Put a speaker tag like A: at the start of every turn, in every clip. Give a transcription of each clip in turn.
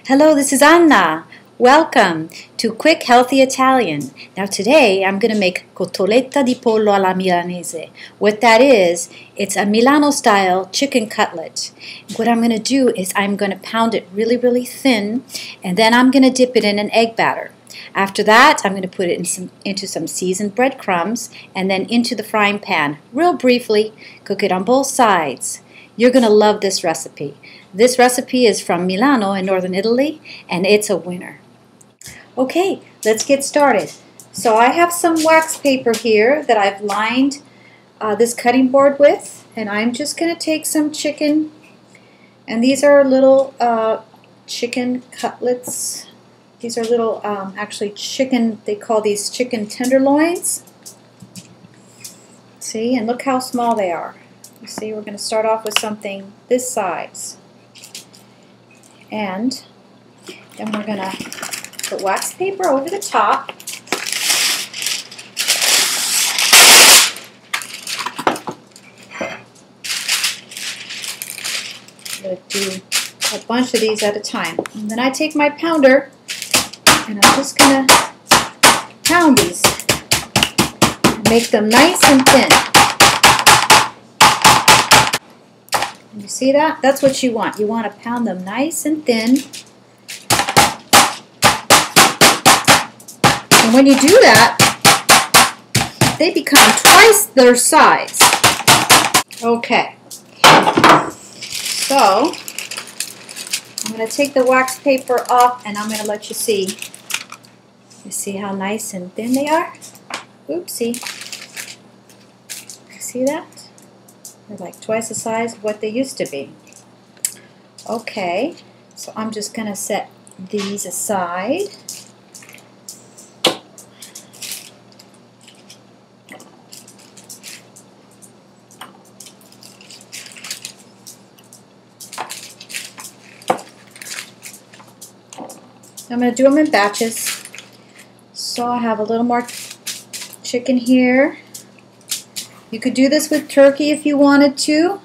A: Hello, this is Anna. Welcome to Quick Healthy Italian. Now today I'm going to make Cottoletta di pollo alla Milanese. What that is, it's a Milano style chicken cutlet. What I'm going to do is I'm going to pound it really thin, and then I'm going to dip it in an egg batter. After that, I'm going to put it into some seasoned breadcrumbs and then into the frying pan. Real briefly, cook it on both sides. You're going to love this recipe. This recipe is from Milano in northern Italy, and it's a winner. Okay, let's get started. So I have some wax paper here that I've lined this cutting board with, and I'm just going to take some chicken, and these are little chicken cutlets. These are little, actually chicken, they call these chicken tenderloins. See, and look how small they are. You see, we're going to start off with something this size. And then we're going to put wax paper over the top. I'm going to do a bunch of these at a time. And then I take my pounder and I'm just going to pound these. Make them nice and thin. You see that? That's what you want. You want to pound them nice and thin. And when you do that, they become twice their size. Okay. So, I'm going to take the wax paper off and I'm going to let you see. You see how nice and thin they are? Oopsie. See that? They're like twice the size of what they used to be. Okay, so I'm just going to set these aside. I'm going to do them in batches. So I have a little more chicken here. You could do this with turkey if you wanted to.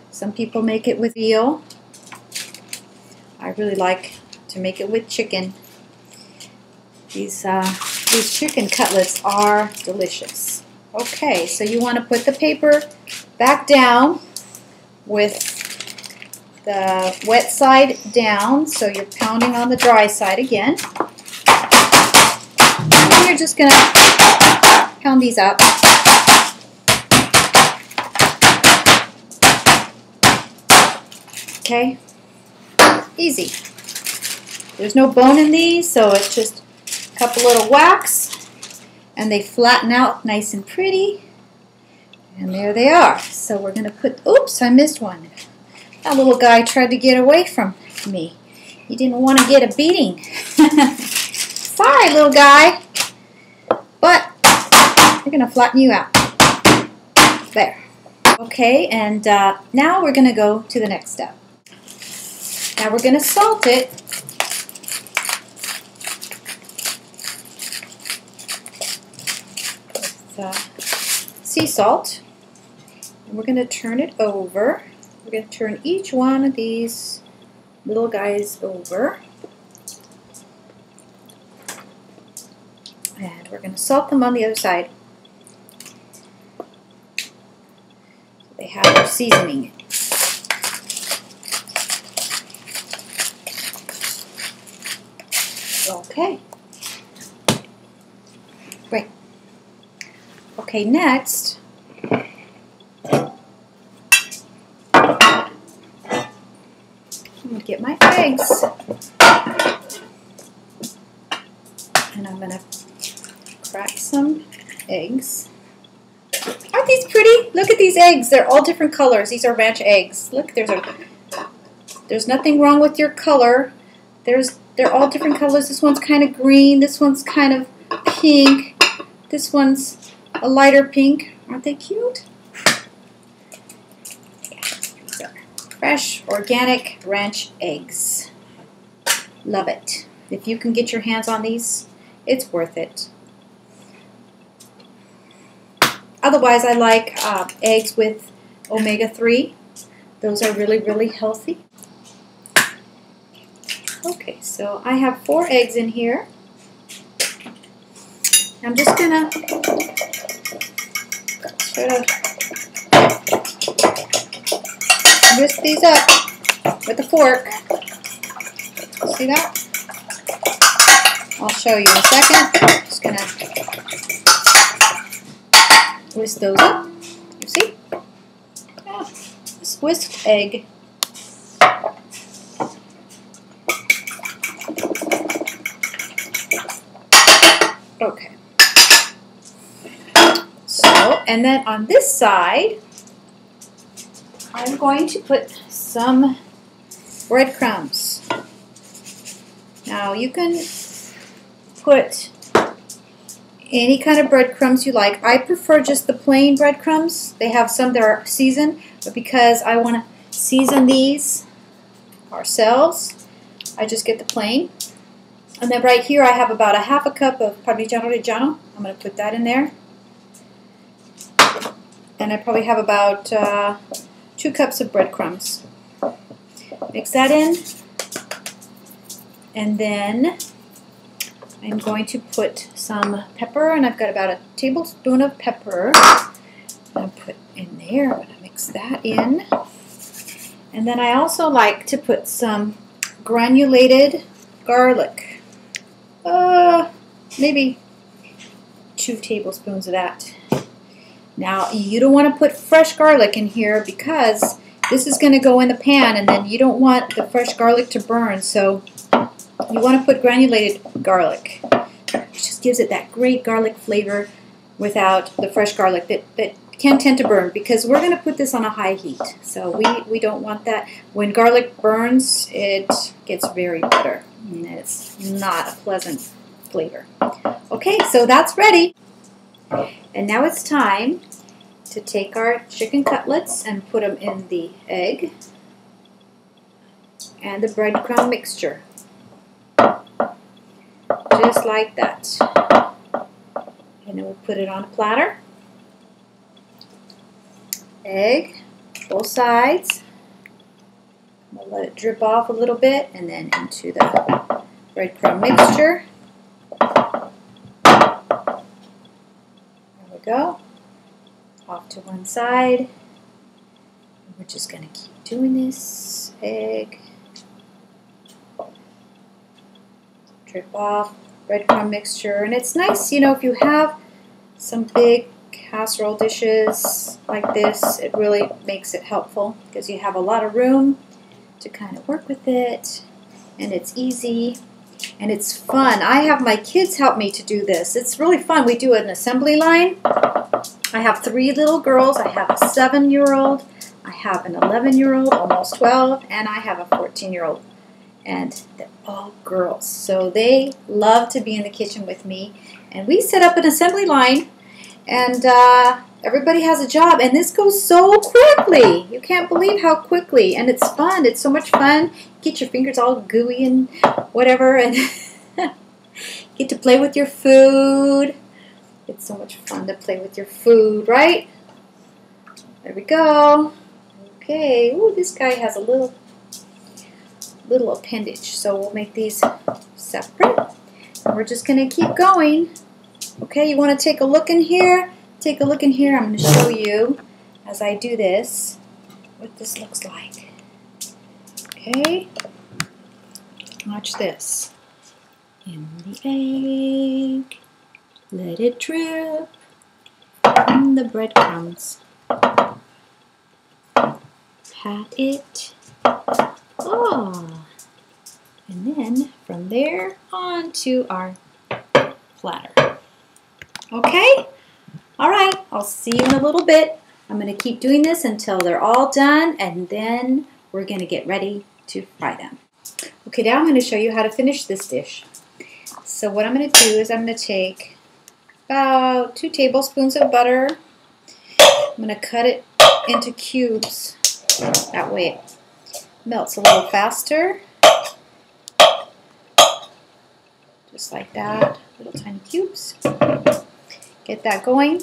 A: Some people make it with veal. I really like to make it with chicken. These chicken cutlets are delicious. Okay, so you want to put the paper back down with the wet side down, so you're pounding on the dry side again. And you're just going to pound these up. Okay, easy. There's no bone in these, so it's just a couple little wax, and they flatten out nice and pretty. And there they are. So we're going to put, oops, I missed one. That little guy tried to get away from me. He didn't want to get a beating. Sorry, little guy. But we're going to flatten you out. There. Okay, and now we're going to go to the next step. Now we're going to salt it. With sea salt. And we're going to turn it over. We're going to turn each one of these little guys over. And we're going to salt them on the other side. So they have their seasoning. Okay. Great. Okay, next, I'm going to get my eggs, and I'm going to crack some eggs. Aren't these pretty? Look at these eggs. They're all different colors. These are ranch eggs. Look, there's nothing wrong with your color. They're all different colors. This one's kind of green. This one's kind of pink. This one's a lighter pink. Aren't they cute? These are fresh, organic ranch eggs. Love it. If you can get your hands on these, it's worth it. Otherwise, I like eggs with omega-3. Those are really healthy. Okay, so I have 4 eggs in here. I'm just gonna try to whisk these up with a fork. See that? I'll show you in a second. Just gonna whisk those up. You see? Yeah, this whisked egg. Okay. So, and then on this side, I'm going to put some breadcrumbs. Now you can put any kind of breadcrumbs you like. I prefer just the plain breadcrumbs. They have some that are seasoned, but because I want to season these ourselves, I just get the plain. And then right here I have about a half a cup of Parmiggiano Reggiano. I'm going to put that in there. And I probably have about 2 cups of breadcrumbs. Mix that in. And then I'm going to put some pepper, and I've got about a tablespoon of pepper. I'm going to put in there. I'm going to mix that in. And then I also like to put some granulated garlic. Maybe 2 tablespoons of that. Now, you don't want to put fresh garlic in here because this is going to go in the pan, and then you don't want the fresh garlic to burn, so you want to put granulated garlic. It just gives it that great garlic flavor without the fresh garlic that can tend to burn, because we're going to put this on a high heat. So we don't want that. When garlic burns, it gets very bitter, and it's not a pleasant flavor. Okay, so that's ready. And now it's time to take our chicken cutlets and put them in the egg and the breadcrumb mixture. Just like that. And then we'll put it on a platter. Egg, both sides. We'll let it drip off a little bit, and then into the breadcrumb mixture. There we go. Off to one side. We're just going to keep doing this. Egg. Drip off. Breadcrumb mixture. And it's nice, you know, if you have some big casserole dishes like this, it really makes it helpful because you have a lot of room to kind of work with it, and it's easy and it's fun. I have my kids help me to do this. It's really fun. We do an assembly line. I have 3 little girls. I have a 7-year-old, I have an 11-year-old, almost 12, and I have a 14-year-old, and they're all girls. So they love to be in the kitchen with me, and we set up an assembly line, and everybody has a job, and this goes so quickly. You can't believe how quickly, and it's fun. It's so much fun. Get your fingers all gooey and whatever, and get to play with your food. It's so much fun to play with your food, right? There we go. Okay. Ooh, this guy has a little appendage, so we'll make these separate. And we're just going to keep going. Okay, you want to take a look in here? Take a look in here. I'm going to show you, as I do this, what this looks like. Okay, watch this. In the egg, let it drip in the breadcrumbs. Pat it. Oh, and then from there on to our platter. Okay? All right, I'll see you in a little bit. I'm going to keep doing this until they're all done, and then we're going to get ready to fry them. Okay, now I'm going to show you how to finish this dish. So what I'm going to do is I'm going to take about 2 tablespoons of butter. I'm going to cut it into cubes. That way it melts a little faster. Just like that, little tiny cubes. Get that going.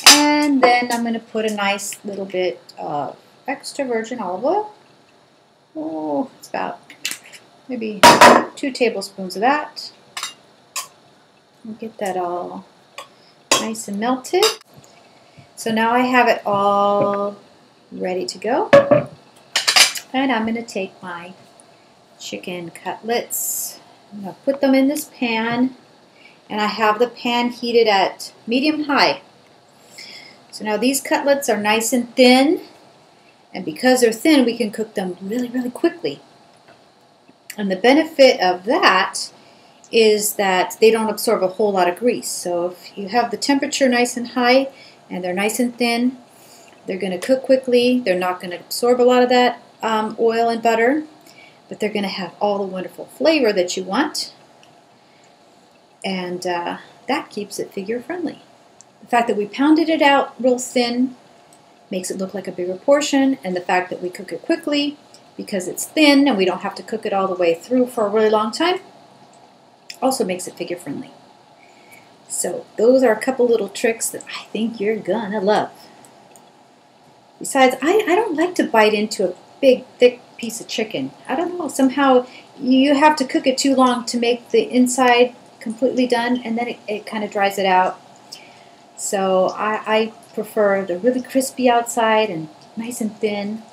A: And then I'm going to put a nice little bit of extra virgin olive oil. Oh, it's about maybe 2 tablespoons of that. We'll get that all nice and melted. So now I have it all ready to go. And I'm going to take my chicken cutlets. I'm going to put them in this pan. And I have the pan heated at medium-high. So now these cutlets are nice and thin. And because they're thin, we can cook them really, really quickly. And the benefit of that is that they don't absorb a whole lot of grease. So if you have the temperature nice and high and they're nice and thin, they're going to cook quickly. They're not going to absorb a lot of that oil and butter, but they're going to have all the wonderful flavor that you want. And that keeps it figure friendly. The fact that we pounded it out real thin makes it look like a bigger portion, and the fact that we cook it quickly because it's thin and we don't have to cook it all the way through for a really long time also makes it figure friendly. So those are a couple little tricks that I think you're gonna love. Besides, I don't like to bite into a big thick piece of chicken. I don't know, somehow you have to cook it too long to make the inside completely done, and then it kind of dries it out. So I prefer the really crispy outside and nice and thin.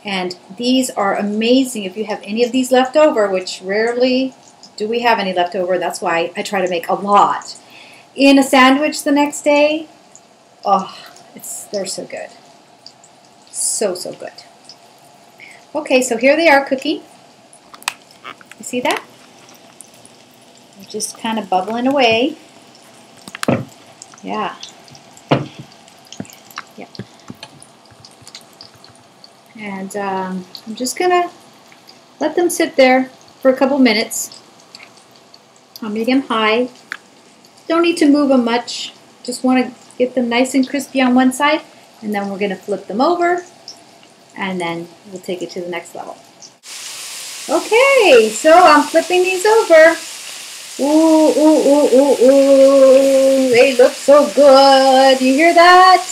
A: And these are amazing if you have any of these left over, which rarely do we have any left over. That's why I try to make a lot. In a sandwich the next day, oh, they're so good. So, so good. Okay, so here they are cooking. You see that? They're just kind of bubbling away. Yeah. Yeah. And I'm just going to let them sit there for a couple minutes on medium-high. Don't need to move them much. Just want to get them nice and crispy on one side, and then we're going to flip them over, and then we'll take it to the next level. Okay, so I'm flipping these over. Ooh, ooh, ooh, ooh, ooh. They look so good. You hear that?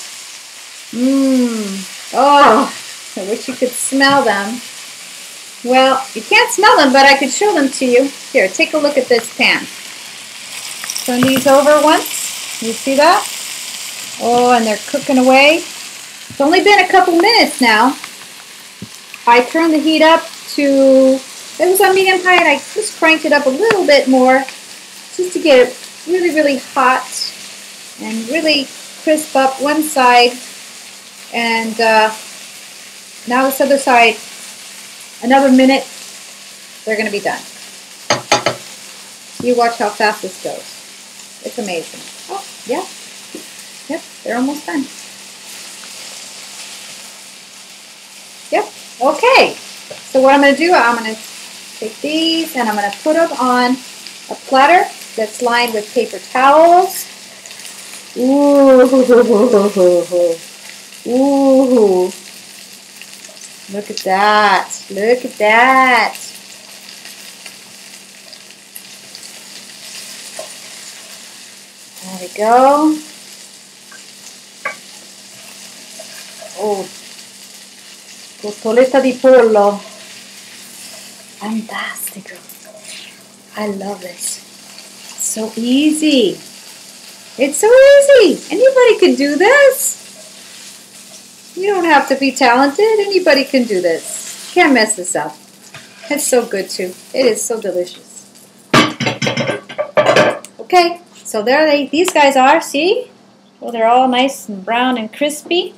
A: Mmm. Oh, I wish you could smell them. Well, you can't smell them, but I could show them to you. Here, take a look at this pan. Turn these over once. You see that? Oh, and they're cooking away. It's only been a couple minutes now. I turned the heat up to, it was on medium high, and I just cranked it up a little bit more just to get it really, really hot and really crisp up one side. And now this other side, another minute, they're going to be done. You watch how fast this goes. It's amazing. Oh, yeah. Yep, they're almost done. Yep, okay. So what I'm going to do, I'm going to take these and I'm going to put them on a platter that's lined with paper towels. Ooh. Ooh. Look at that. Look at that. There we go. Oh, Cottoletta di pollo. Fantastico. I love this. It's so easy. It's so easy. Anybody can do this. You don't have to be talented. Anybody can do this. Can't mess this up. It's so good too. It is so delicious. Okay, so there these guys are. See? Well, they're all nice and brown and crispy.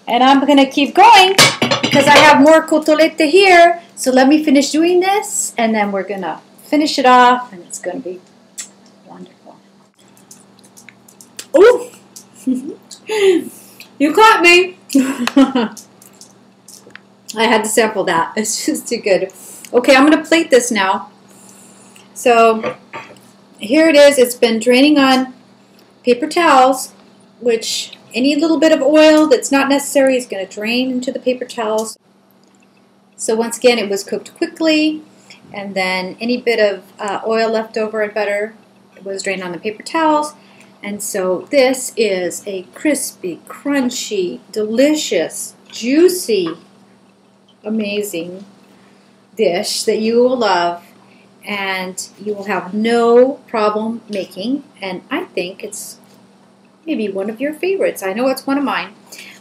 A: And I'm going to keep going because I have more cotoletta here. So let me finish doing this, and then we're going to finish it off, and it's going to be wonderful. Ooh! You caught me! I had to sample that. It's just too good. Okay, I'm going to plate this now. So here it is. It's been draining on paper towels, which any little bit of oil that's not necessary is going to drain into the paper towels. So once again, it was cooked quickly, and then any bit of oil left over and butter was drained on the paper towels. And so this is a crispy, crunchy, delicious, juicy, amazing dish that you will love and you will have no problem making. And I think it's maybe one of your favorites. I know it's one of mine.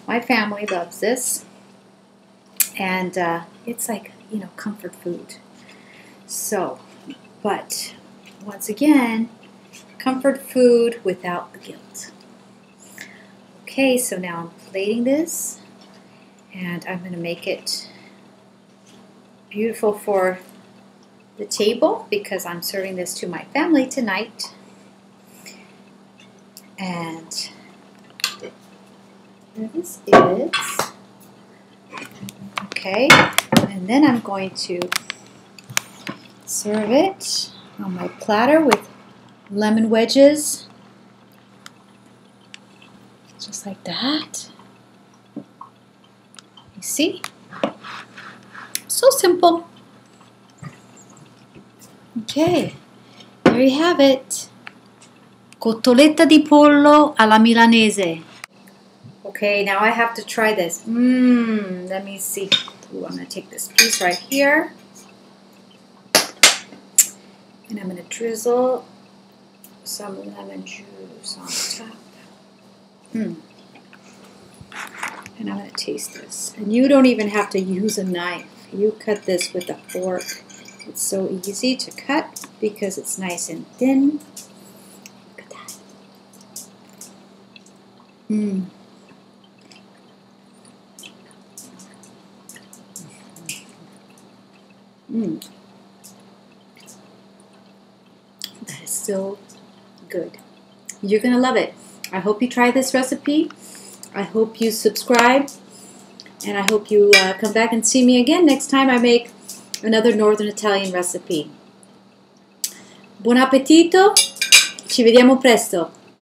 A: My family loves this. And it's like, you know, comfort food. So, but once again, comfort food without the guilt. Okay, so now I'm plating this. And I'm going to make it beautiful for the table because I'm serving this to my family tonight. And there this is. Okay, and then I'm going to serve it on my platter with lemon wedges. Just like that. You see? So simple. Okay, there you have it. Cotoletta di pollo alla milanese. Okay, now I have to try this. Let me see. Ooh, I'm going to take this piece right here. And I'm going to drizzle some lemon juice on top. And I'm going to taste this. And you don't even have to use a knife. You cut this with a fork. It's so easy to cut because it's nice and thin. Look at that. That is so good. You're going to love it. I hope you try this recipe. I hope you subscribe. And I hope you come back and see me again next time I make another Northern Italian recipe. Buon appetito. Ci vediamo presto.